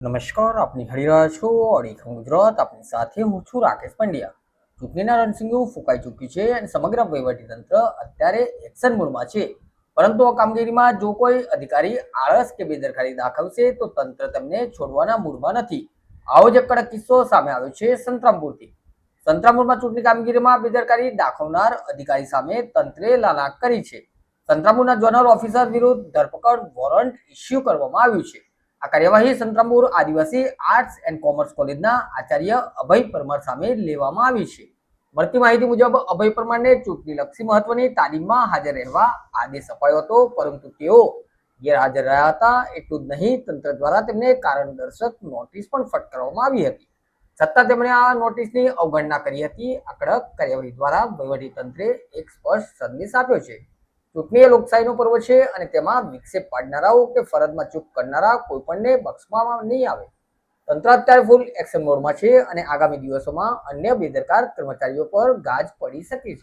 નમસ્કાર, આપની હરી રહ્યા છો અડીખમ ગુજરાત. આપની સાથે હું છું રાકેશ પંડ્યા. ચૂંટણીના રણસિંગો ફૂંકાઈ ચૂકી છે અને સમગ્ર વહીવટીતંત્ર અત્યારે એક્શન મોડમાં છે. પરંતુ આ કામગીરીમાં જો કોઈ અધિકારી આળસ કે બેદરકારી દાખવશે તો તંત્ર તેમને છોડવાના મૂડમાં નથી. આવો જ એક કડક કિસ્સો સામે આવ્યો છે સંતરામપુરથી. સંતરામપુરમાં ચૂંટણી કામગીરીમાં બેદરકારી દાખવનાર અધિકારી સામે તંત્રે લાલાક કરી છે. સંતરામપુરના ઝોનલ ઓફિસર વિરુદ્ધ ધરપકડ વોરંટ ઇસ્યુ કરવામાં આવ્યું છે. આ કાર્યવાહી સંતરામપુર આદિવાસી આર્ટ્સ એન્ડ કોમર્સ કોલેજના આચાર્ય અભય પરમાર સામે લેવામાં આવી છે. મળતી માહિતી મુજબ અભય પરમારને ચૂંટણીલક્ષી મહત્વની તાલીમમાં હાજર રહેવા આદેશ અપાયો હતો, પરંતુ તેઓ ગેરહાજર રહ્યા હતા. એટલું જ નહીં, તંત્ર દ્વારા તેમને કારણ દર્શક નોટિસ પણ ફટકારવામાં આવી હતી. છતાં તેમણે આ નોટિસની અવગણના કરી હતી. આ કડક કાર્યવાહી દ્વારા વહીવટીતંત્રે એક સ્પષ્ટ સંદેશ આપ્યો છે. ચૂંટણી એ લોકશાહીનો પર્વ છે અને તેમાં વિક્ષેપ પાડનારાઓ કે ફરજમાં ચૂક કરનારા કોઈપણને બક્ષવામાં નહીં આવે. તંત્ર અત્યારે ફૂલ એક્શન મોડમાં છે અને આગામી દિવસોમાં અન્ય બેદરકાર કર્મચારીઓ પર ગાજ પડી શકે છે.